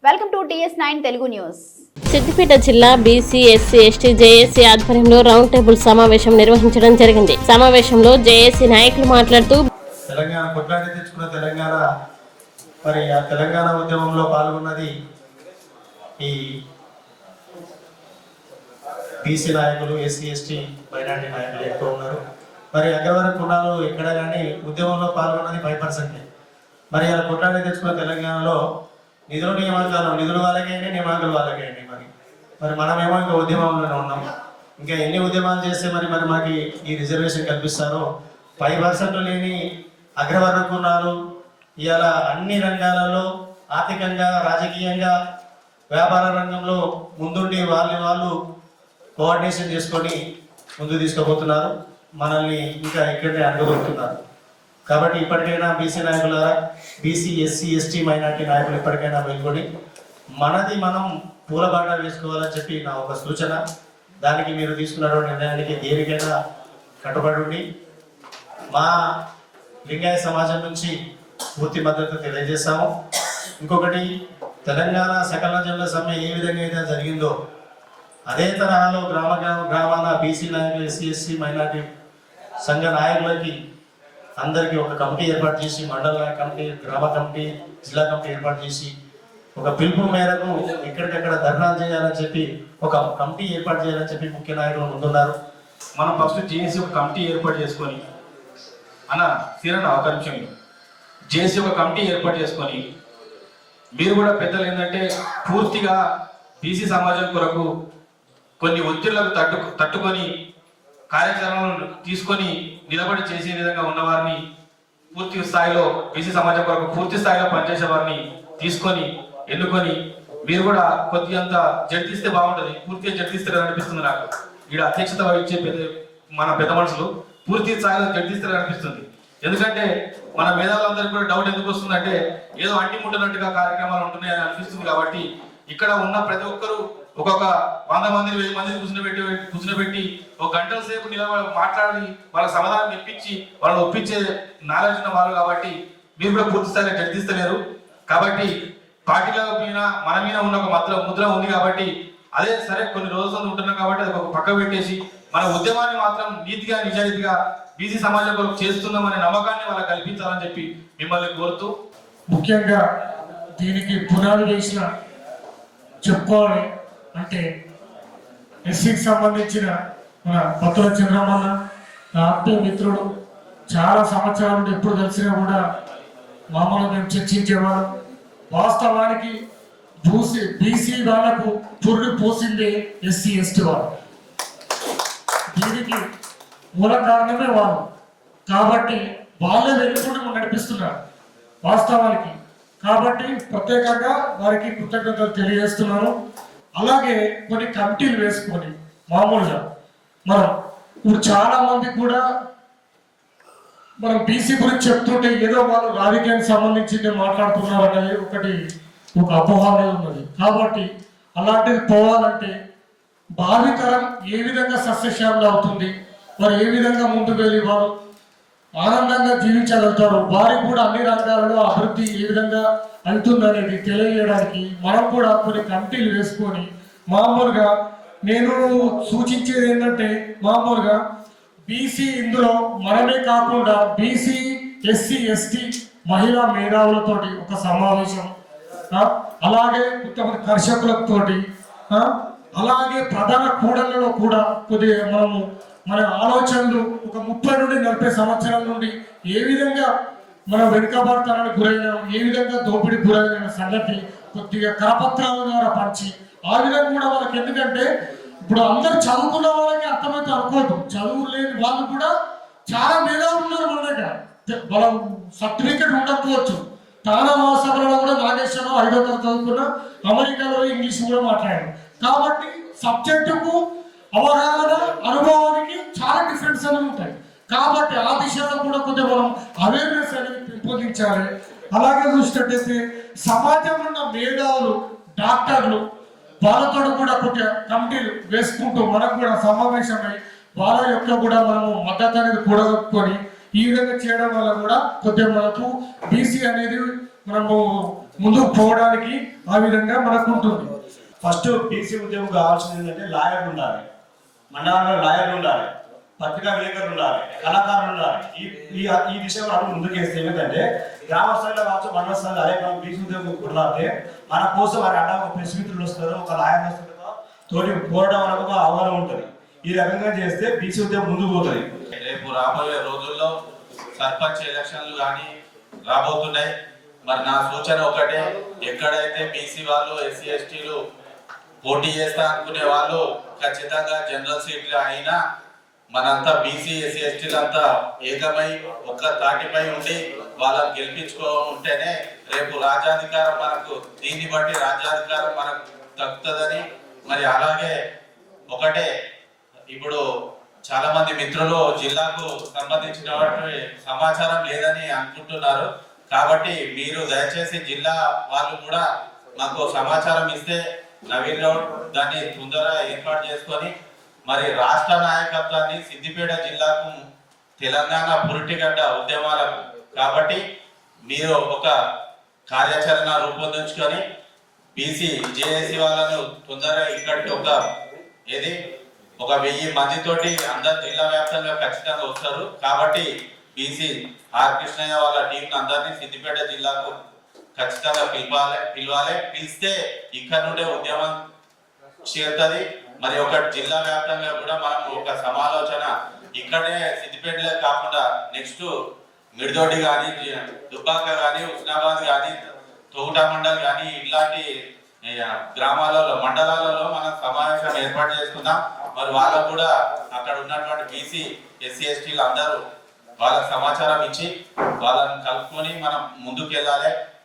Welcome to TS9 Telugu news. Siddipet జిల్లా BC SC ST JAC ఆధ్వర్యంలో round table సమావేశం నిర్వహించడం జరిగింది. సమావేశంలో జేఏసీ నాయకులు మాట్లాడుతూ తెలంగాణ కొట్లాడి తెచ్చుకున్న తెలంగాణ మరి ఆ తెలంగాణ ఉద్యమంలో పాల్గొన్నది ఈ బీసీ నాయకులు, ఎస్సీ ఎస్టీ మైనారిటీ నాయకులు ఎక్కువ ఉన్నారు. మరి అగ్రవర్ణ కులాలు ఎక్కడ కానీ ఉద్యమంలో పాల్గొన్నది 5%. మరి అలా కొట్లాడి తెచ్చుకున్న తెలంగాణలో నిధులు వాళ్ళకేయండి, నియామకాలు వాళ్ళకేయండి. మరి మనమేమో ఇంకా ఉద్యమంలోనే ఉన్నాం. ఇంకా ఎన్ని ఉద్యమాలు చేస్తే మరి మాకు ఈ రిజర్వేషన్ కల్పిస్తారో. 5% లేని అగ్రవర్ణ కులాలు ఇవాళ అన్ని రంగాలలో ఆర్థికంగా, రాజకీయంగా, వ్యాపార రంగంలో ముందుండి వాళ్ళు కోఆర్డినేషన్ చేసుకొని ముందుకు తీసుకుపోతున్నారు. మనల్ని ఇంకా ఇక్కడనే అడగబోతున్నారు. కాబట్టి ఇప్పటికైనా బీసీ నాయకులారా, బీసీ ఎస్సీ ఎస్టీ మైనార్టీ నాయకులు ఇప్పటికైనా వెళ్ళుకొని మనది మనం పూలబాట వేసుకోవాలని చెప్పి నా ఒక సూచన. దానికి మీరు తీసుకున్నటువంటి నిర్ణయానికి దేనికైనా కట్టుబడి ఉండి మా లింగాయ సమాజం నుంచి పూర్తి మద్దతు తెలియజేస్తాము. ఇంకొకటి, తెలంగాణ సకల జనుల సమ్మె ఏ విధంగా అయితే జరిగిందో అదే తరహాలో గ్రామాల బీసీ నాయకులు, ఎస్సీ ఎస్టీ మైనార్టీ సంఘ నాయకులకి అందరికీ ఒక కమిటీ ఏర్పాటు చేసి, మండల కమిటీ, గ్రామ కమిటీ, జిల్లా కమిటీ ఏర్పాటు చేసి ఒక పిలుపు మేరకు ఎక్కడికక్కడ ధర్నాలు చేయాలని చెప్పి ఒక కమిటీ ఏర్పాటు చేయాలని చెప్పి ముఖ్య నాయకులు ముందున్నారు. మనం ఫస్ట్ జేఏసీ ఒక కమిటీ ఏర్పాటు చేసుకొని ఒక నిమిషంలో జేఏసీ ఒక కమిటీ ఏర్పాటు చేసుకొని మీరు కూడా పెద్దలు ఏంటంటే పూర్తిగా బీసీ సమాజం కొరకు కొన్ని ఒత్తిళ్లకు తట్టుకొని కార్యాచరణను తీసుకొని నిలబడి చేసే విధంగా ఉన్నవారిని, పూర్తి స్థాయిలో బీసీ సమాజం కొరకు పూర్తి స్థాయిలో పనిచేసే వారిని తీసుకొని ఎన్నుకొని మీరు కూడా కొద్దిగంత జడితిస్తే బాగుంటుంది. పూర్తిగా జడితిస్తారు అనిపిస్తుంది నాకు. ఇక్కడ అధ్యక్షత వహించే మన పెద్ద మనుషులు పూర్తి స్థాయిలో జడితిస్తారు అనిపిస్తుంది. ఎందుకంటే మన మేధావులందరికీ కూడా డౌట్ ఎందుకు వస్తుందంటే ఏదో అంటి ముట్టనట్టుగా కార్యక్రమాలు ఉంటున్నాయని అనిపిస్తుంది. కాబట్టి ఇక్కడ ఉన్న ప్రతి ఒక్కరూ ఒక్కొక్క 100 మంది 1000 మందిని కూర్చునబెట్టి ఒక గంటల సేపు మాట్లాడి వాళ్ళ సమాధానం ఇప్పించి వాళ్ళని ఒప్పించే నాలెడ్జ్ ఉన్న వాళ్ళు. కాబట్టి మీరు కూడా పూర్తి స్థాయిలో జడితిస్తలేరు. కాబట్టి పార్టీల మీద మన మీద ఉన్న ఒక ముద్ర ఉంది. కాబట్టి అదే సరే కొన్ని రోజులు ఉంటున్నాం కాబట్టి అది ఒక పక్క పెట్టేసి మన ఉద్యమాన్ని మాత్రం నీతిగా నిజాయితీగా బీసీ సమాజం కొరకు చేస్తున్నామనే నమ్మకాన్ని వాళ్ళకి కల్పించాలని చెప్పి మిమ్మల్ని కోరుతూ, ముఖ్యంగా దీనికి పునాది వేసిన చెప్పుకోవాలి అంటే ఎస్సీకి సంబంధించిన మన పత్తుల చంద్రమన్న నా ఆత్మీయ మిత్రుడు. చాలా సంవత్సరాల నుండి ఎప్పుడు కలిసినా కూడా మామూలుగా మేము చర్చించేవాళ్ళం. వాస్తవానికి బీసీ వాళ్ళకు పురుడు పోసిందే ఎస్సీ ఎస్టీ వాళ్ళు. దీనికి మూల కారణమే వాళ్ళు. కాబట్టి వాళ్ళే వెనుకుంటూ నడిపిస్తున్నారు వాస్తవానికి. కాబట్టి ప్రత్యేకంగా వారికి కృతజ్ఞతలు తెలియజేస్తున్నాను. అలాగే కొన్ని కమిటీలు వేసుకొని మామూలుగా మనం ఇప్పుడు చాలా మంది కూడా మనం బీసీ గురించి చెప్తుంటే ఏదో వాళ్ళు రాజకీయానికి సంబంధించి మాట్లాడుతున్నారు అనేది ఒక అపోహ ఉన్నది. కాబట్టి అలాంటిది పోవాలంటే భావితరం ఏ విధంగా సస్యశ్యామలు అవుతుంది, మరి ఏ విధంగా ముందుకు వెళ్ళి వారు ఆనందంగా జీవించగలుగుతారు, వారికి కూడా అన్ని రంగాలలో అభివృద్ధి ఏ విధంగా అవుతుందనేది తెలియజేయడానికి మనం కూడా కొన్ని కమిటీలు వేసుకొని మామూలుగా నేను సూచించేది ఏంటంటే మామూలుగా బీసీ ఇందులో మనమే కాకుండా బీసీ ఎస్సీ ఎస్టీ మహిళా మేధావులతోటి ఒక సమావేశం, అలాగే కొంతమంది కర్షకులతోటి, అలాగే ప్రధాన కూడళ్లలో కూడా కొద్దిగా మన ఆలోచనలు ఒక 30 నుండి 40 సంవత్సరాల నుండి ఏ విధంగా మనం వెనుకబడతానికి గురైన, ఏ విధంగా దోపిడీ గురైన సంగతి కొద్దిగా కరపత్రాల ద్వారా పంచి ఆ విధంగా కూడా వాళ్ళకి, ఎందుకంటే ఇప్పుడు అందరు చదువుకున్న వాళ్ళకి అర్థమైతే అనుకోవద్దు, చదువు లేని వాళ్ళు కూడా చాలా మేధావులు ఉన్నారు మన దగ్గర. వాళ్ళ సర్టిఫికెట్ ఉండకపోవచ్చు. తానా మహాసభలో కూడా నాగేశ్వరరావు 5వ తరగతి చదువుకున్న, అమెరికాలో ఇంగ్లీష్ కూడా మాట్లాడారు. కాబట్టి సబ్జెక్టుకు అవగాహన, అనుభవానికి చాలా డిఫరెన్స్ అనేవి ఉంటాయి. కాబట్టి ఆ దిశలో కూడా కొద్దిగా మనం అవేర్నెస్ అనేది పెంపొందించాలి. అలాగే చూసినట్టయితే సమాజంలో ఉన్న మేధావులు, డాక్టర్లు వాళ్ళతో కూడా కొద్దిగా కమిటీలు వేసుకుంటూ మనకు కూడా సమావేశమై వాళ్ళ యొక్క కూడా మనము మద్దతు అనేది కూడగొట్టుకొని ఈ విధంగా చేయడం వల్ల కూడా కొద్దిగా మనకు బీసీ అనేది మనము ముందుకు పోవడానికి ఆ విధంగా మనకు ఉంటుంది. ఫస్ట్ బీసీ ఉద్యోగం కావాల్సింది ఏంటంటే లాయర్లు ఉండాలి, మండలంలో లాయర్లు ఉండాలి, పత్రికా విలేకరులు ఉండాలి, కళాకారులు ఉండాలి. ఈ విషయంలో అడుగు ముందుకేస్తే ఏంటంటే గ్రామ స్థాయిలో కావచ్చు, మండల స్థాయిలో అదే మనం బీసీ ఉద్యోగం కొట్లాడితే మన కోసం వారి అడ్డా ఒక ప్రెస్ మిత్రులు వస్తారు, ఒక లాయర్ వస్తారు, తోటి పోరాటం అనేది ఒక అవగాహన ఉంటుంది. ఈ రకంగా చేస్తే బీసీ ఉద్యోగం ముందుకు పోతుంది. రేపు రాబోయే రోజుల్లో సర్పంచ్ ఎలక్షన్లు కానీ రాబోతున్నాయి. మరి నా సూచన ఒకటే, ఎక్కడైతే బీసీ వాళ్ళు ఎస్సీ ఎస్టీలు పోటీ చేస్తా అనుకునే వాళ్ళు ఖచ్చితంగా జనరల్ సీట్లు అయినా మనంతా బీసీ ఎస్సీ ఎస్టీలంతా ఏకమై ఒక్క తాటిపై ఉండి వాళ్ళని గెలిపించుకుంటేనే రేపు రాజ్యాధికారం మనకు, దీన్ని బట్టి రాజ్యాధికారం మనకు దక్కుతుందని. మరి అలాగే ఒకటే, ఇప్పుడు చాలా మంది మిత్రులు జిల్లాకు సంబంధించినటువంటి సమాచారం లేదని అనుకుంటున్నారు. కాబట్టి మీరు దయచేసి జిల్లా వాళ్ళు కూడా మాకు సమాచారం ఇస్తే నవీన్ గౌడ్ దాన్ని తొందరగా ఏర్పాటు చేసుకొని మరి రాష్ట్ర నాయకత్వాన్ని సిద్దిపేట జిల్లాకు తెలంగాణ పురిటిగడ్డ ఉద్యమాలకు, కాబట్టి మీరు ఒక కార్యాచరణ రూపొందించుకొని బీసీ జేఏసీ వాళ్ళను తొందరగా ఇక్కడికి ఒక 1000 మందితోటి అందరు జిల్లా వ్యాప్తంగా ఖచ్చితంగా వస్తారు. కాబట్టి బీసీ ఆర్ కృష్ణయ్య వాళ్ళ టీం అందరినీ సిద్దిపేట జిల్లాకు ఖచ్చితంగా పిలవాలి. పిలిస్తే ఇక్కడ నుండే ఉద్యమం చేరుతుంది. మరి ఒక జిల్లా వ్యాప్తంగా కూడా మనం ఒక సమాలోచన ఇక్కడే సిద్దిపేటలే కాకుండా నెక్స్ట్ మిడిదొడ్డి కానీ, దుబ్బాక కానీ, హుస్నాబాద్ కానీ, తోట మండల్ కానీ ఇలాంటి గ్రామాలలో మండలాలలో మనం సమావేశం ఏర్పాటు చేసుకుందాం. మరి వాళ్ళకు కూడా అక్కడ ఉన్నటువంటి బీసీ ఎస్సీ ఎస్టీలు అందరూ వాళ్ళకి సమాచారం ఇచ్చి వాళ్ళని కలుపుకొని మనం ముందుకు వెళ్ళాలి.